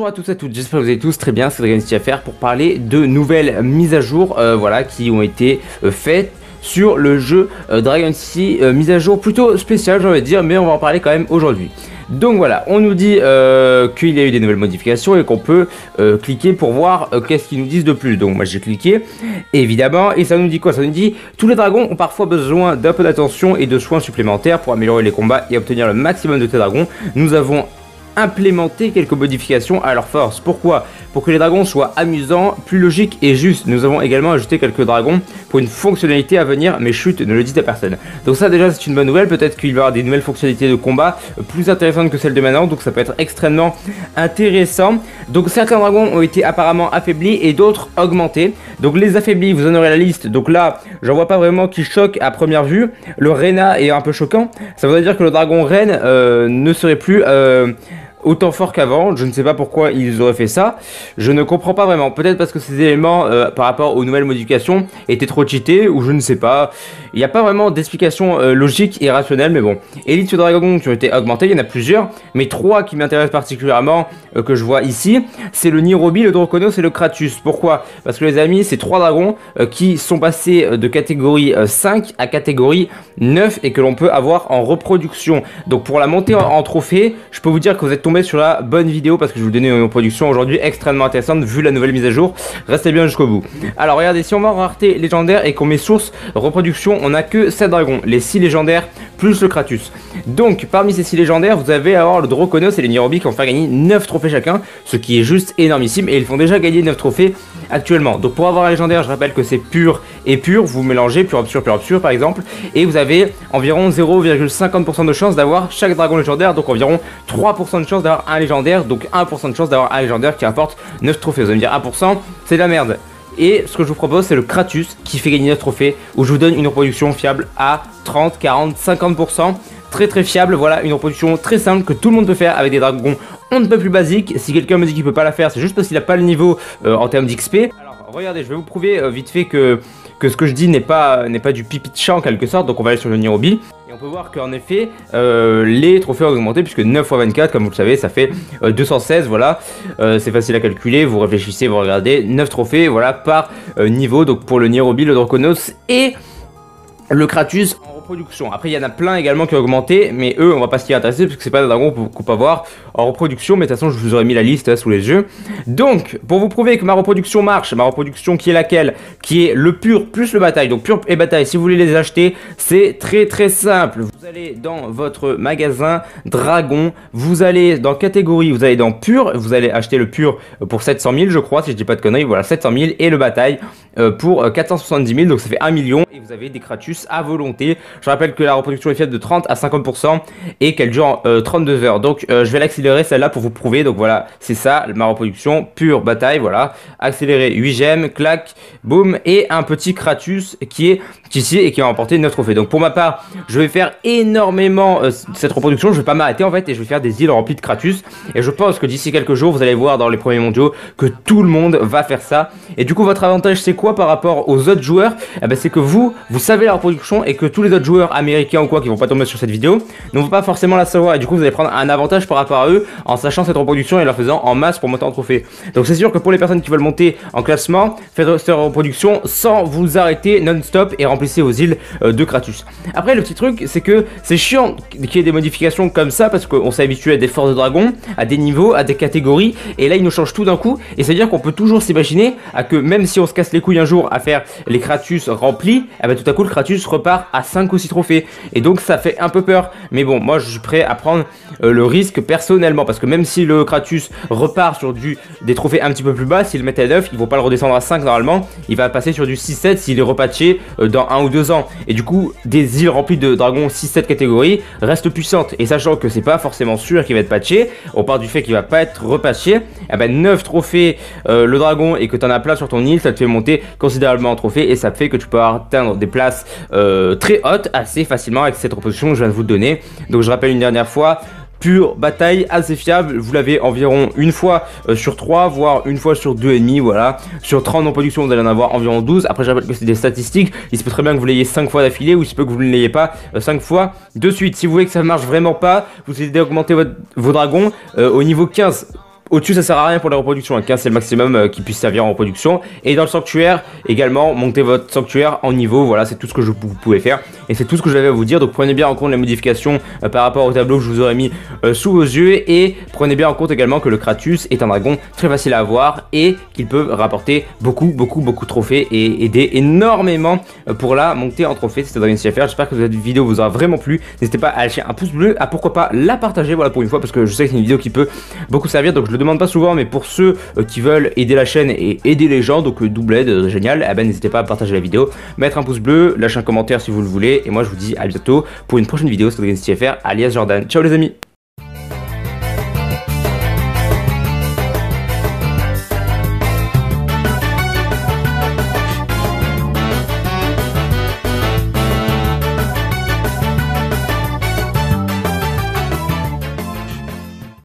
Bonjour à tous et à toutes, j'espère que vous allez tous très bien, c'est DragonCityFR pour parler de nouvelles mises à jour voilà, qui ont été faites sur le jeu Dragon City, mise à jour plutôt spéciale j'ai envie de dire, mais on va en parler quand même aujourd'hui. Donc voilà, on nous dit qu'il y a eu des nouvelles modifications et qu'on peut cliquer pour voir qu'est-ce qu'ils nous disent de plus. Donc moi j'ai cliqué, évidemment, et ça nous dit quoi? Ça nous dit tous les dragons ont parfois besoin d'un peu d'attention et de soins supplémentaires pour améliorer les combats et obtenir le maximum de tes dragons. Nous avons implémenter quelques modifications à leur force. Pourquoi? Pour que les dragons soient amusants, plus logiques et justes. Nous avons également ajouté quelques dragons pour une fonctionnalité à venir, mais chut, ne le dites à personne. Donc ça déjà c'est une bonne nouvelle, peut-être qu'il va y avoir des nouvelles fonctionnalités de combat plus intéressantes que celles de maintenant, donc ça peut être extrêmement intéressant. Donc certains dragons ont été apparemment affaiblis et d'autres augmentés. Donc les affaiblis, vous en aurez la liste, donc là j'en vois pas vraiment qui choque à première vue. Le Rena est un peu choquant, ça voudrait dire que le dragon reine ne serait plus autant fort qu'avant. Je ne sais pas pourquoi ils auraient fait ça, je ne comprends pas vraiment, peut-être parce que ces éléments par rapport aux nouvelles modifications étaient trop cheatés, ou je ne sais pas, il n'y a pas vraiment d'explication logique et rationnelle, mais bon. Elite Dragon qui ont été augmentés, il y en a plusieurs, mais trois qui m'intéressent particulièrement, que je vois ici, c'est le Nairobi, le Draconos et le Kratus. Pourquoi? Parce que les amis, c'est trois dragons qui sont passés de catégorie 5 à catégorie 9 et que l'on peut avoir en reproduction. Donc pour la montée en trophée, je peux vous dire que vous êtes tombé sur la bonne vidéo parce que je vais vous donner une reproduction aujourd'hui extrêmement intéressante vu la nouvelle mise à jour. Restez bien jusqu'au bout. Alors regardez, si on va en rareté légendaire et qu'on met source reproduction, on n'a que 7 dragons, les 6 légendaires plus le Kratus. Donc parmi ces 6 légendaires, vous avez alors le Draconos et les Nairobi qui vont faire gagner 9 trophées chacun, ce qui est juste énormissime, et ils font déjà gagner 9 trophées actuellement. Donc pour avoir un légendaire, je rappelle que c'est pur et pur, vous mélangez pur obscur par exemple, et vous avez environ 0,50% de chance d'avoir chaque dragon légendaire, donc environ 3% de chance d'avoir un légendaire, donc 1% de chance d'avoir un légendaire qui apporte 9 trophées. Vous allez me dire 1%, c'est de la merde. Et ce que je vous propose, c'est le Kratus qui fait gagner 9 trophées, où je vous donne une reproduction fiable à 30, 40, 50%. Très fiable, voilà, une reproduction très simple que tout le monde peut faire avec des dragons on ne peut plus basiques. Si quelqu'un me dit qu'il peut pas la faire, c'est juste parce qu'il n'a pas le niveau en termes d'XP. Alors regardez, je vais vous prouver vite fait que ce que je dis n'est pas du pipi de chat en quelque sorte. Donc on va aller sur le Nairobi et on peut voir qu'en effet les trophées ont augmenté, puisque 9 x 24 comme vous le savez ça fait 216, voilà. C'est facile à calculer, vous réfléchissez, vous regardez, 9 trophées voilà par niveau, donc pour le Nairobi, le Draconos et le Kratus en reproduction. Après il y en a plein également qui ont augmenté, mais eux on va pas s'y intéresser parce que c'est pas des dragons qu'on peut avoir en reproduction, mais de toute façon je vous aurais mis la liste sous les yeux. Donc pour vous prouver que ma reproduction marche, ma reproduction qui est laquelle? Qui est le pur plus le bataille. Donc pur et bataille, si vous voulez les acheter, c'est très simple. Vous allez dans votre magasin dragon, vous allez dans catégorie, vous allez dans pur, vous allez acheter le pur pour 700 000 je crois, si je dis pas de conneries, voilà 700 000, et le bataille pour 470 000, donc ça fait 1 million, et vous avez des Kratus à volonté. Je rappelle que la reproduction est faite de 30 à 50% et qu'elle dure 32 heures. Donc je vais l'accélérer celle-là pour vous prouver. Donc voilà, c'est ça ma reproduction pure bataille, voilà, accéléré 8 gemmes, clac, boum, et un petit Kratus qui est ici et qui va remporter 9 trophées. Donc pour ma part, je vais faire énormément cette reproduction, je vais pas m'arrêter en fait, et je vais faire des îles remplies de Kratus, et je pense que d'ici quelques jours vous allez voir dans les premiers mondiaux que tout le monde va faire ça. Et du coup votre avantage c'est quoi par rapport aux autres joueurs? Eh ben, c'est que vous savez la reproduction, et que tous les autres joueurs américains ou quoi qui vont pas tomber sur cette vidéo ne vont pas forcément la savoir, et du coup vous allez prendre un avantage par rapport à eux en sachant cette reproduction et la faisant en masse pour monter en trophée. Donc c'est sûr que pour les personnes qui veulent monter en classement, faites cette reproduction sans vous arrêter non-stop et remplissez vos îles de Kratus. Après le petit truc c'est que c'est chiant qu'il y ait des modifications comme ça, parce qu'on s'est habitué à des forces de dragon, à des niveaux, à des catégories, et là ils nous changent tout d'un coup, et c'est à dire qu'on peut toujours s'imaginer à que même si on se casse les couilles un jour à faire les Kratus remplis, eh ben, tout à coup le Kratus repart à 5 ou 6 trophées, et donc ça fait un peu peur. Mais bon, moi je suis prêt à prendre le risque personnellement, parce que même si le Kratus repart sur des trophées un petit peu plus bas, s'il le mettait à 9, il ne va pas le redescendre à 5 normalement, il va passer sur du 6-7 s'il est repatché dans 1 ou 2 ans, et du coup des îles remplies de dragons 6-7 catégories restent puissantes, et sachant que c'est pas forcément sûr qu'il va être patché, on part du fait qu'il va pas être repatché, eh ben 9 trophées le dragon, et que tu en as plein sur ton île, ça te fait monter considérablement en trophée, et ça fait que tu peux atteindre des places très hautes assez facilement avec cette reproduction que je viens de vous donner. Donc je rappelle une dernière fois, pure bataille, assez fiable, vous l'avez environ une fois sur 3, voire une fois sur 2,5, voilà. Sur 30 en production, vous allez en avoir environ 12. Après, je rappelle que c'est des statistiques, il se peut très bien que vous l'ayez 5 fois d'affilée, ou il se peut que vous ne l'ayez pas 5 fois de suite. Si vous voulez que ça marche vraiment pas, vous essayez d'augmenter vos dragons au niveau 15. Au-dessus, ça sert à rien pour les reproductions, 15 c'est le maximum qui puisse servir en reproduction. Et dans le sanctuaire, également, montez votre sanctuaire en niveau, voilà, c'est tout ce que vous pouvez faire. Et c'est tout ce que j'avais à vous dire, donc prenez bien en compte les modifications par rapport au tableau que je vous aurais mis sous vos yeux. Et prenez bien en compte également que le Kratus est un dragon très facile à avoir et qu'il peut rapporter beaucoup de trophées et aider énormément pour la montée en trophée. C'était DragonCFR, j'espère que cette vidéo vous aura vraiment plu. N'hésitez pas à lâcher un pouce bleu, à pourquoi pas la partager, voilà, pour une fois, parce que je sais que c'est une vidéo qui peut beaucoup servir, donc je le demande pas souvent, mais pour ceux qui veulent aider la chaîne et aider les gens, donc double aide, génial, eh ben n'hésitez pas à partager la vidéo, mettre un pouce bleu, lâcher un commentaire si vous le voulez, et moi je vous dis à bientôt pour une prochaine vidéo sur DragonCFR alias Jordan. Ciao les amis.